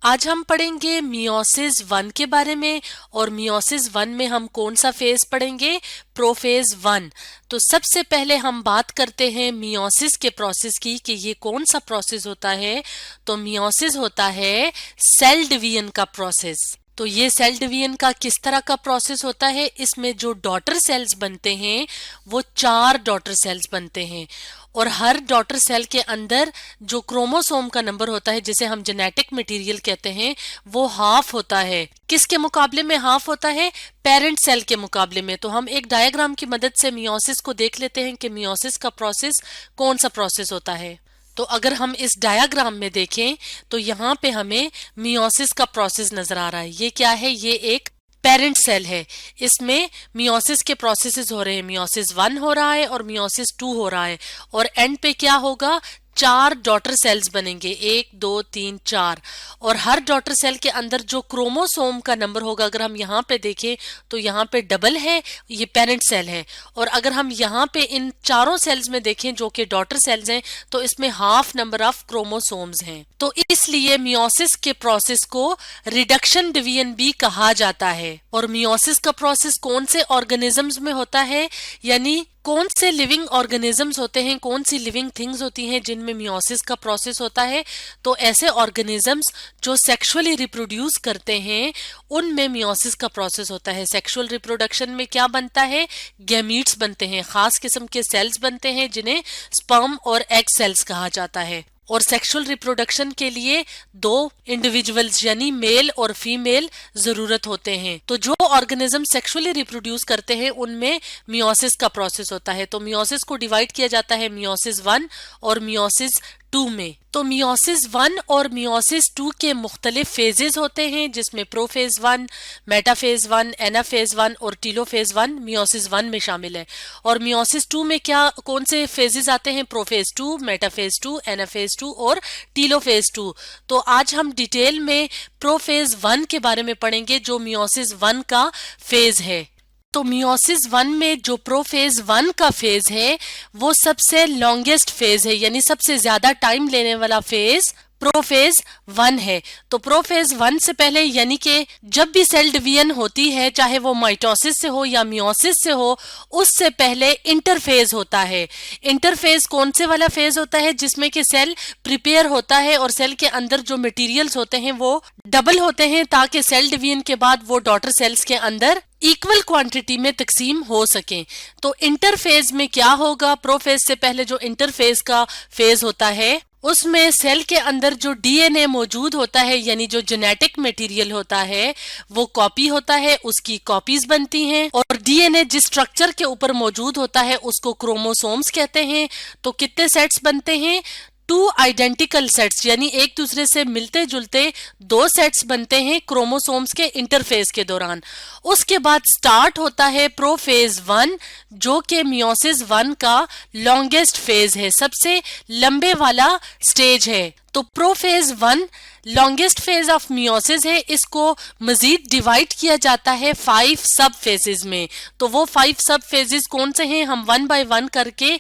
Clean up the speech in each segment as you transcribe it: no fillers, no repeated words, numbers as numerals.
आज हम पढ़ेंगे मियोसिस वन के बारे में। और मियोसिस वन में हम कौन सा फेज पढ़ेंगे? Prophase one. तो सबसे पहले हम बात करते हैं मियोसिस के प्रोसेस की कि ये कौन सा प्रोसेस होता है। तो मियोसिस होता है सेल डिवीजन का प्रोसेस। तो ये सेल डिवीजन का किस तरह का प्रोसेस होता है? इसमें जो डॉटर सेल्स बनते हैं वो 4 डॉटर सेल्स बनते हैं और हर डॉटर सेल के अंदर जो क्रोमोसोम का नंबर होता है, जिसे हम जेनेटिक मटेरियल कहते हैं, वो हाफ होता है। किसके मुकाबले में हाफ होता है? पेरेंट सेल के मुकाबले में। तो हम एक डायग्राम की मदद से मियोसिस को देख लेते हैं कि मियोसिस का प्रोसेस कौन सा प्रोसेस होता है। तो अगर हम इस डायग्राम में देखें तो यहाँ पे हमें मियोसिस का प्रोसेस नजर आ रहा है। ये क्या है? ये एक पेरेंट सेल है। इसमें मियोसिस के प्रोसेसेस हो रहे हैं। मियोसिस 1 हो रहा है और मियोसिस 2 हो रहा है और एंड पे क्या होगा? 4 डॉटर सेल्स बनेंगे, 1 2 3 4। और हर डॉटर सेल के अंदर जो क्रोमोसोम का नंबर होगा, अगर हम यहाँ पे देखें तो यहाँ पे डबल है, ये पेरेंट सेल है। और अगर हम यहाँ पे इन चारों सेल्स में देखें जो कि डॉटर सेल्स हैं, तो इसमें हाफ नंबर ऑफ क्रोमोसोम्स हैं। तो इसलिए मियोसिस के प्रोसेस को रिडक्शन डिवीजन भी कहा जाता है। और मियोसिस का प्रोसेस कौन से ऑर्गेनिजम्स में होता है, यानी कौन से लिविंग ऑर्गेनिजम्स होते हैं, कौन सी लिविंग थिंग्स होती हैं जिनमें मियोसिस का प्रोसेस होता है? तो ऐसे ऑर्गेनिजम्स जो सेक्सुअली रिप्रोड्यूस करते हैं उनमें मियोसिस का प्रोसेस होता है। सेक्सुअल रिप्रोडक्शन में क्या बनता है? गैमीट्स बनते हैं, खास किस्म के सेल्स बनते हैं जिन्हें स्पर्म और एग सेल्स कहा जाता है। और सेक्सुअल रिप्रोडक्शन के लिए 2 इंडिविजुअल्स यानी मेल और फीमेल जरूरत होते हैं। तो जो ऑर्गेनिज्म सेक्सुअली रिप्रोड्यूस करते हैं उनमें मियोसिस का प्रोसेस होता है। तो मियोसिस को डिवाइड किया जाता है मियोसिस 1 और मियोसिस 2 में। तो मियोसिस 1 और मियोसिस 2 के मुख्तलिफ फेजेस होते हैं, जिसमें प्रोफेज 1, मेटाफेज 1, एनाफेज 1 और टीलोफेज 1 मियोसिस 1 में शामिल है। और मियोसिस 2 में क्या कौन से फेजेस आते हैं? प्रोफेज 2, मेटाफेज 2, एनाफेज 2 और टीलोफेज 2। तो आज हम डिटेल में प्रोफेज 1 के बारे में पढ़ेंगे जो मियोसिस 1 का फेज है। तो मियोसिस 1 में जो प्रोफेज 1 का फेज है वो सबसे लॉन्गेस्ट फेज है, यानी सबसे ज्यादा टाइम लेने वाला फेज प्रोफेज 1 है। तो प्रोफेज 1 से पहले, यानी कि जब भी सेल डिवीजन होती है, चाहे वो माइटोसिस से हो या मियोसिस से हो, उससे पहले इंटरफेज होता है। इंटरफेज कौन से वाला फेज होता है? जिसमें कि सेल प्रिपेयर होता है और सेल के अंदर जो मटेरियल्स होते हैं वो डबल होते हैं ताकि सेल डिवीजन के बाद वो डॉटर सेल्स के अंदर इक्वल क्वांटिटी में तकसीम हो सके। तो इंटरफेज में क्या होगा? प्रोफेज से पहले जो इंटरफेज का फेज होता है उसमें सेल के अंदर जो डीएनए मौजूद होता है, यानी जो जेनेटिक मटेरियल होता है, वो कॉपी होता है, उसकी कॉपीज बनती हैं। और डीएनए जिस स्ट्रक्चर के ऊपर मौजूद होता है उसको क्रोमोसोम्स कहते हैं। तो कितने सेट्स बनते हैं? 2 आइडेंटिकल सेट्स, यानी एक दूसरे से मिलते जुलते 2 सेट्स बनते हैं क्रोमोसोम्स के इंटरफेज के दौरान। उसके बाद स्टार्ट होता है प्रोफेज 1, जो कि मियोसिस 1 का लॉन्गेस्ट फेज है, सबसे लंबे वाला स्टेज है। तो prophase 1 longest phase of meiosis है। इसको मजीद डिवाइड किया जाता है 5 सब फेजेस में। तो वो 5 सब फेजेस कौन से हैं, हम 1 बाय 1 करके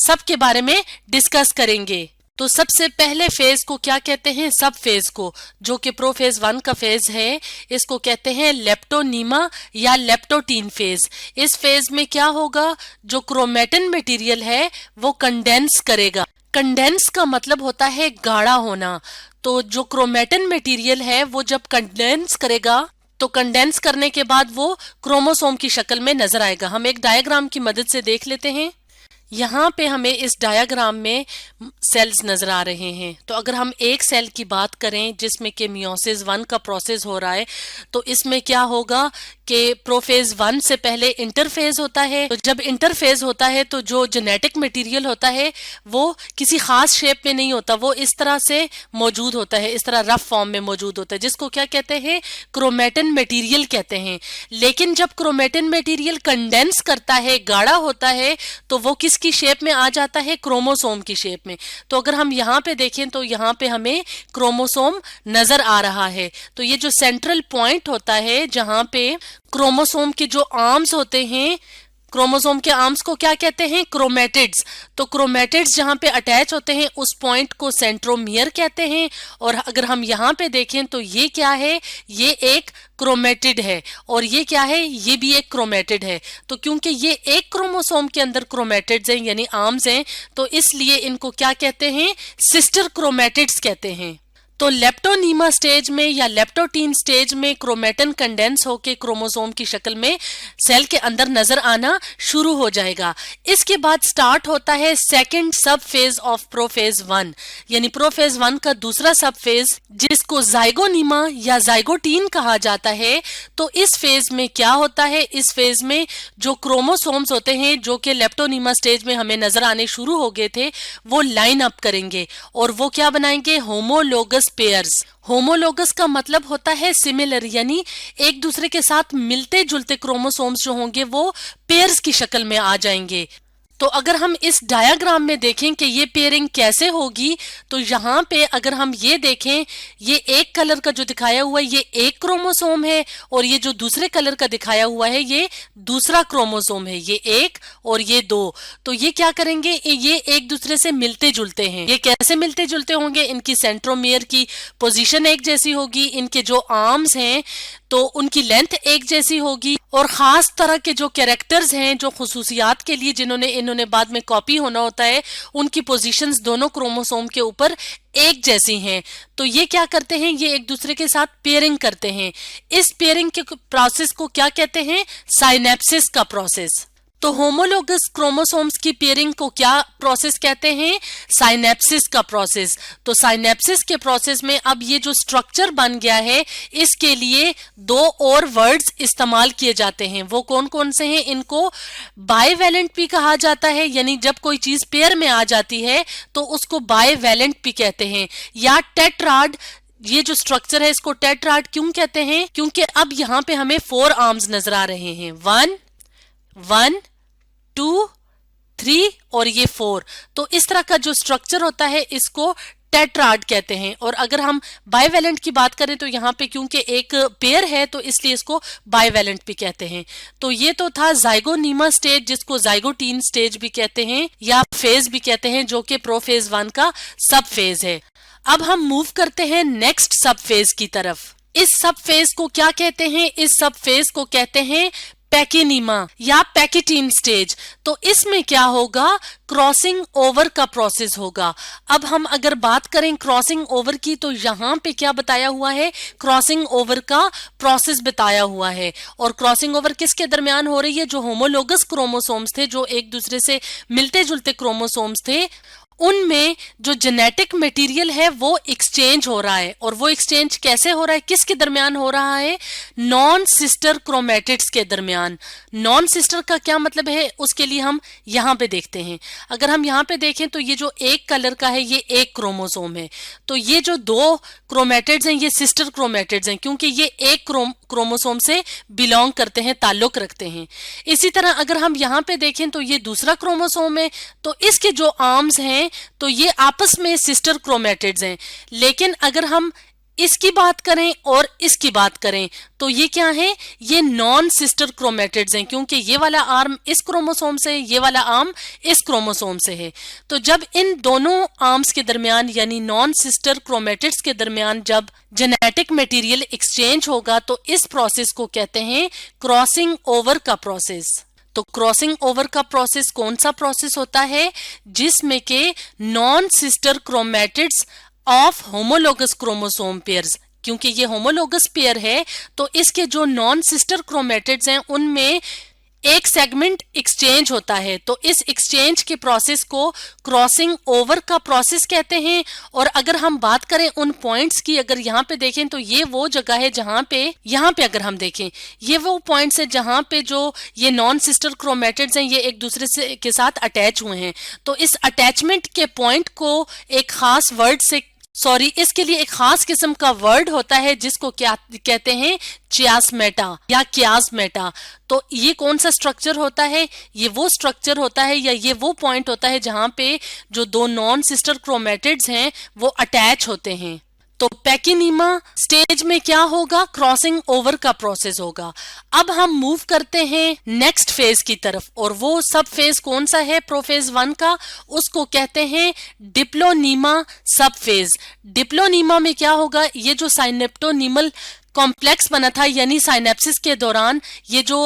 सब के बारे में डिस्कस करेंगे। तो सबसे पहले फेज को क्या कहते हैं? सब फेज को, जो कि प्रोफेज 1 का फेज है, इसको कहते हैं लेप्टोनीमा या लेप्टोटीन फेज। इस फेज में क्या होगा? जो क्रोमेटिन मटेरियल है वो कंडेंस करेगा। कंडेंस का मतलब होता है गाढ़ा होना। तो जो क्रोमेटिन मटेरियल है वो जब कंडेंस करेगा तो कंडेंस करने के बाद वो क्रोमोसोम की शक्ल में नजर आएगा। हम एक डायग्राम की मदद से देख लेते हैं। यहाँ पे हमें इस डायग्राम में सेल्स नजर आ रहे हैं। तो अगर हम एक सेल की बात करें जिसमें कि मियोसिस 1 का प्रोसेस हो रहा है, तो इसमें क्या होगा कि प्रोफेज 1 से पहले इंटरफेज होता है। तो जब इंटरफेज होता है तो जो जेनेटिक मटेरियल होता है वो किसी खास शेप में नहीं होता, वो इस तरह से मौजूद होता है, इस तरह रफ फॉर्म में मौजूद होता है, जिसको क्या कहते हैं? क्रोमेटिन मटेरियल कहते हैं। लेकिन जब क्रोमेटिन मटेरियल कंडेंस करता है, गाढ़ा होता है, तो वो किसकी शेप में आ जाता है? क्रोमोसोम की शेप में। तो अगर हम यहाँ पे देखें तो यहाँ पे हमें क्रोमोसोम नजर आ रहा है। तो ये जो सेंट्रल पॉइंट होता है जहाँ पे क्रोमोसोम के जो आर्म्स होते हैं क्रोमोसोम के आर्म्स को क्या कहते हैं? क्रोमेटिड्स। तो क्रोमेटिड्स जहां पे अटैच होते हैं उस पॉइंट को सेंट्रोमियर कहते हैं। और अगर हम यहाँ पे देखें तो ये क्या है? ये एक क्रोमेटिड है। और ये क्या है? ये भी एक क्रोमेटिड है। तो क्योंकि ये एक क्रोमोसोम के अंदर क्रोमेटिड्स हैं यानी आर्म्स हैं, तो इसलिए इनको क्या कहते हैं? सिस्टर क्रोमेटिड्स कहते हैं। तो लेप्टोनीमा स्टेज में या लेप्टोटीन स्टेज में क्रोमेटिन कंडेंस होके क्रोमोसोम की शक्ल में सेल के अंदर नजर आना शुरू हो जाएगा। इसके बाद स्टार्ट होता है सेकंड सब फेज ऑफ प्रोफेज 1, यानी प्रोफेज 1 का दूसरा सब फेज, जिसको जाइगोनीमा या जाइगोटीन कहा जाता है। तो इस फेज में क्या होता है? इस फेज में जो क्रोमोसोम्स होते हैं जो कि लेप्टोनीमा स्टेज में हमें नजर आने शुरू हो गए थे, वो लाइन अप करेंगे और वो क्या बनाएंगे? Homologous pairs. होमोलोगस का मतलब होता है सिमिलर, यानी एक दूसरे के साथ मिलते जुलते क्रोमोसोम्स जो होंगे वो पेयर्स की शक्ल में आ जाएंगे। तो अगर हम इस डायग्राम में देखें कि ये पेयरिंग कैसे होगी, तो यहाँ पे अगर हम ये देखें, ये एक कलर का जो दिखाया हुआ है ये एक क्रोमोसोम है और ये जो दूसरे कलर का दिखाया हुआ है ये दूसरा क्रोमोसोम है, ये एक और ये दो। तो ये क्या करेंगे? ये एक दूसरे से मिलते जुलते हैं। ये कैसे मिलते जुलते होंगे? इनकी सेंट्रोमियर की पोजीशन एक जैसी होगी, इनके जो आर्म्स हैं तो उनकी लेंथ एक जैसी होगी और खास तरह के जो कैरेक्टर्स हैं, जो खुसूसियात के लिए जिन्होंने इन्होंने बाद में कॉपी होना होता है, उनकी पोजीशंस दोनों क्रोमोसोम के ऊपर एक जैसी हैं। तो ये क्या करते हैं? ये एक दूसरे के साथ पेयरिंग करते हैं। इस पेयरिंग के प्रोसेस को क्या कहते हैं? साइनेप्सिस का प्रोसेस। तो होमोलोगस क्रोमोसोम्स की पेयरिंग को क्या प्रोसेस कहते हैं? साइनेप्सिस का प्रोसेस। तो साइनेप्सिस के प्रोसेस में अब ये जो स्ट्रक्चर बन गया है, इसके लिए दो और वर्ड्स इस्तेमाल किए जाते हैं। वो कौन कौन से हैं? इनको बाइवेलेंट भी कहा जाता है, यानी जब कोई चीज पेयर में आ जाती है तो उसको बाइवेलेंट भी कहते हैं, या टेट्राड। ये जो स्ट्रक्चर है इसको टेट्राड क्यों कहते हैं? क्योंकि अब यहाँ पे हमें 4 आर्म्स नजर आ रहे हैं, 1 2 3 और ये 4। तो इस तरह का जो स्ट्रक्चर होता है इसको टेट्राड कहते हैं। और अगर हम बाइवेलेंट की बात करें तो यहाँ पे क्योंकि एक पेयर है तो इसलिए इसको बाइवेलेंट भी कहते हैं। तो ये तो था जाइगोनीमा स्टेज, जिसको जाइगोटीन स्टेज भी कहते हैं या फेज भी कहते हैं, जो कि प्रोफेज 1 का सब फेज है। अब हम मूव करते हैं नेक्स्ट सब फेज की तरफ। इस सब फेज को क्या कहते हैं? इस सब फेज को कहते हैं पैकिनीमा या पैकेटीन स्टेज। तो इसमें क्या होगा? क्रॉसिंग ओवर का प्रोसेस होगा। अब हम अगर बात करें क्रॉसिंग ओवर की, तो यहाँ पे क्या बताया हुआ है? क्रॉसिंग ओवर का प्रोसेस बताया हुआ है। और क्रॉसिंग ओवर किसके दरमियान हो रही है? जो होमोलोगस क्रोमोसोम्स थे, जो एक दूसरे से मिलते जुलते क्रोमोसोम्स थे, उनमें जो जेनेटिक मटेरियल है वो एक्सचेंज हो रहा है। और वो एक्सचेंज कैसे हो रहा है? किसके दरमियान हो रहा है? नॉन सिस्टर क्रोमेटिड्स के दरमियान। नॉन सिस्टर का क्या मतलब है? उसके लिए हम यहाँ पे देखते हैं। अगर हम यहाँ पे देखें तो ये जो एक कलर का है ये एक क्रोमोसोम है। तो ये जो दो क्रोमेटिड्स हैं ये सिस्टर क्रोमेटिड्स हैं, क्योंकि ये एक क्रोमोसोम से बिलोंग करते हैं, ताल्लुक रखते हैं। इसी तरह अगर हम यहाँ पे देखें तो ये दूसरा क्रोमोसोम है, तो इसके जो आर्म्स हैं तो ये आपस में सिस्टर क्रोमेटिड्स हैं। लेकिन अगर हम इसकी बात करें और इसकी बात करें तो ये क्या है? ये नॉन सिस्टर क्रोमेटिड्स हैं, क्योंकि ये वाला आर्म इस क्रोमोसोम से, ये वाला आर्म इस क्रोमोसोम से है। तो जब इन दोनों आर्म्स के दरमियान यानी नॉन सिस्टर क्रोमेटिड्स के दरमियान जब जेनेटिक मटेरियल एक्सचेंज होगा तो इस प्रोसेस को कहते हैं क्रॉसिंग ओवर का प्रोसेस। तो क्रॉसिंग ओवर का प्रोसेस कौन सा प्रोसेस होता है? जिसमें के non sister chromatids of homologous chromosome pairs, क्योंकि ये होमोलोगस पेयर है तो इसके जो नॉन सिस्टर क्रोमेटिड्स हैं उनमें एक सेगमेंट एक्सचेंज होता है। तो इस एक्सचेंज के प्रोसेस को क्रॉसिंग ओवर का प्रोसेस कहते हैं। और अगर हम बात करें उन पॉइंट्स की, अगर यहाँ पे देखें तो ये वो जगह है जहाँ पे, यहाँ पे अगर हम देखें ये वो पॉइंट्स है जहाँ पे जो ये नॉन सिस्टर क्रोमेटिड्स हैं ये एक दूसरे से के साथ अटैच हुए हैं। तो इस अटैचमेंट के पॉइंट को एक खास वर्ड से इसके लिए एक खास किस्म का वर्ड होता है जिसको क्या कहते हैं? चियास्मेटा या कियास्मेटा। तो ये कौन सा स्ट्रक्चर होता है? ये वो स्ट्रक्चर होता है या ये वो पॉइंट होता है जहां पे जो दो नॉन सिस्टर क्रोमेटिड्स हैं वो अटैच होते हैं। तो पैकिनीमा स्टेज में क्या होगा, क्रॉसिंग ओवर का प्रोसेस होगा। अब हम मूव करते हैं नेक्स्ट फेज की तरफ, और वो सब फेज कौन सा है प्रोफेज 1 का, उसको कहते हैं डिप्लोनीमा सब फेज। डिप्लोनीमा में क्या होगा, ये जो साइनेप्टोनीमल कॉम्प्लेक्स बना था, यानी साइनेप्सिस के दौरान ये जो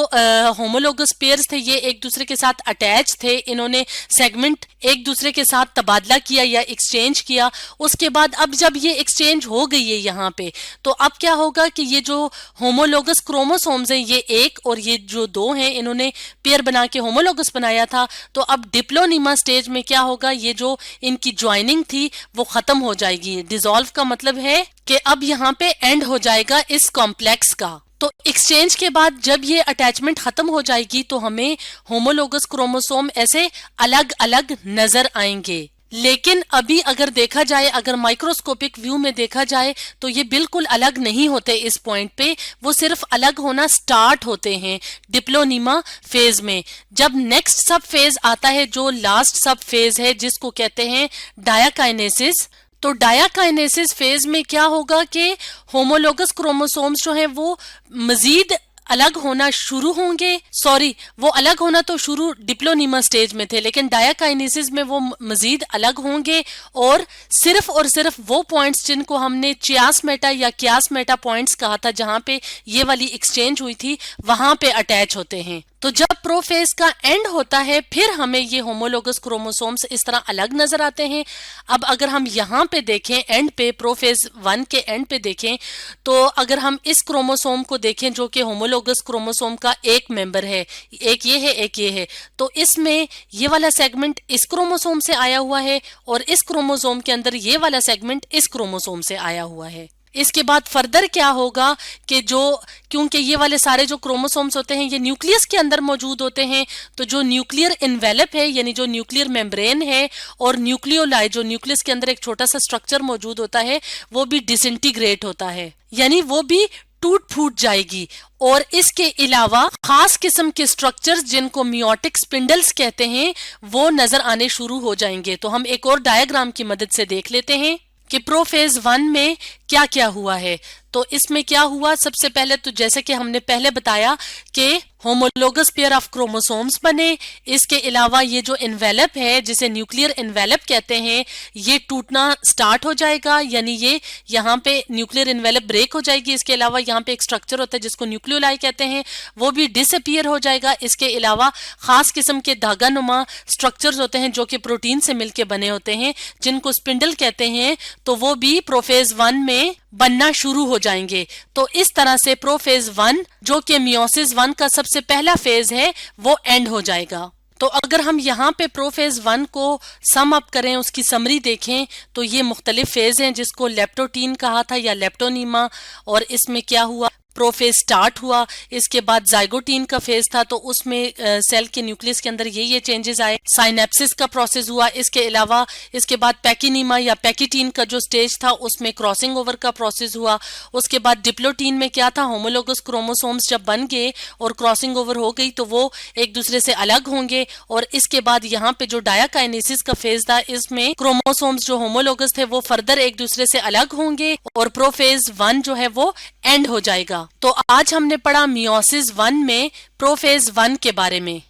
होमोलोगस पेयर्स थे ये एक दूसरे के साथ अटैच थे, इन्होंने सेगमेंट एक दूसरे के साथ तबादला किया या एक्सचेंज किया। उसके बाद अब जब ये एक्सचेंज हो गई है यहाँ पे, तो अब क्या होगा कि ये जो होमोलोगस क्रोमोसोम्स हैं ये एक और ये जो दो हैं, इन्होंने पेयर बना के होमोलोगस बनाया था। तो अब डिप्लोनीमा स्टेज में क्या होगा, ये जो इनकी ज्वाइनिंग थी वो खत्म हो जाएगी। डिसॉल्व का मतलब है कि अब यहाँ पे एंड हो जाएगा इस कॉम्प्लेक्स का। तो एक्सचेंज के बाद जब ये अटैचमेंट खत्म हो जाएगी तो हमें होमोलोगस क्रोमोसोम ऐसे अलग अलग नजर आएंगे। लेकिन अभी अगर देखा जाए, अगर माइक्रोस्कोपिक व्यू में देखा जाए तो ये बिल्कुल अलग नहीं होते इस पॉइंट पे, वो सिर्फ अलग होना स्टार्ट होते हैं डिप्लोनीमा फेज में। जब नेक्स्ट सब फेज आता है जो लास्ट सब फेज है जिसको कहते हैं डायाकाइनेसिस, तो डायाकाइनेसिस फेज में क्या होगा कि होमोलोगस क्रोमोसोम्स जो हैं वो मजीद अलग होना शुरू होंगे। सॉरी, वो अलग होना तो शुरू डिप्लोनीमा स्टेज में थे, लेकिन डायाकाइनेसिस में वो मजीद अलग होंगे और सिर्फ वो पॉइंट्स जिनको हमने चियासमेटा या क्यासमेटा पॉइंट्स कहा था, जहां पे ये वाली एक्सचेंज हुई थी, वहां पे अटैच होते हैं। तो जब प्रोफेज का एंड होता है फिर हमें ये होमोलोगस क्रोमोसोम्स इस तरह अलग नजर आते हैं। अब अगर हम यहाँ पे देखें एंड पे, प्रोफेज 1 के एंड पे देखें, तो अगर हम इस क्रोमोसोम को देखें जो कि होमोलोगस क्रोमोसोम का एक मेंबर है, एक ये है एक ये है, तो इसमें ये वाला सेगमेंट इस क्रोमोसोम से आया हुआ है और इस क्रोमोसोम के अंदर ये वाला सेगमेंट इस क्रोमोसोम से आया हुआ है। इसके बाद फर्दर क्या होगा कि क्योंकि ये वाले सारे जो क्रोमोसोम्स होते हैं ये न्यूक्लियस के अंदर मौजूद होते हैं, तो जो न्यूक्लियर इन्वेलप है यानी जो न्यूक्लियर मेम्ब्रेन है और न्यूक्लियोलाई जो न्यूक्लियस के अंदर एक छोटा सा स्ट्रक्चर मौजूद होता है वो भी डिसइंटीग्रेट होता है, यानी वो भी टूट फूट जाएगी। और इसके अलावा खास किस्म के स्ट्रक्चर्स जिनको मियोटिक स्पिंडल्स कहते हैं वो नजर आने शुरू हो जाएंगे। तो हम एक और डायग्राम की मदद से देख लेते हैं कि प्रोफेज 1 में क्या क्या हुआ है। तो इसमें क्या हुआ, सबसे पहले तो जैसे कि हमने पहले बताया कि होमोलोगस पेयर ऑफ क्रोमोसोम्स बने। इसके अलावा ये जो इन्वेलप है जिसे न्यूक्लियर इन्वेलप कहते हैं ये टूटना स्टार्ट हो जाएगा, यानी ये यहाँ पे न्यूक्लियर इन्वेलप ब्रेक हो जाएगी। इसके अलावा यहाँ पे एक स्ट्रक्चर होता है जिसको न्यूक्लियोलाई कहते हैं, वो भी डिसअपीयर हो जाएगा। इसके अलावा खास किस्म के धागा नुमा स्ट्रक्चर्स होते हैं जो कि प्रोटीन से मिलकर बने होते हैं जिनको स्पिंडल कहते हैं, तो वो भी प्रोफेज 1 में बनना शुरू हो जाएंगे। तो इस तरह से प्रोफेज 1 जो कि मियोसिस 1 का सबसे पहला फेज है वो एंड हो जाएगा। तो अगर हम यहाँ पे प्रोफेज 1 को सम अप करें, उसकी समरी देखें, तो ये मुख्तलिफ फेज हैं जिसको लेप्टोटीन कहा था या लेप्टोनीमा। और इसमें क्या हुआ, प्रोफेज स्टार्ट हुआ, इसके बाद जाइगोटीन का फेज था, तो उसमें सेल के न्यूक्लियस के अंदर ये चेंजेस आए, साइनेप्सिस का प्रोसेस हुआ। इसके अलावा इसके बाद पैकिनीमा या पैकिटीन का जो स्टेज था उसमें क्रॉसिंग ओवर का प्रोसेस हुआ। उसके बाद डिप्लोटीन में क्या था, होमोलोगस क्रोमोसोम्स जब बन गए और क्रॉसिंग ओवर हो गई तो वो एक दूसरे से अलग होंगे। और इसके बाद यहाँ पे जो डायाकाइनेसिस का फेज था इसमें क्रोमोसोम्स जो होमोलोगस थे वो फर्दर एक दूसरे से अलग होंगे और प्रोफेज 1 जो है वो एंड हो जाएगा। तो आज हमने पढ़ा मियोसिस 1 में प्रोफेज 1 के बारे में।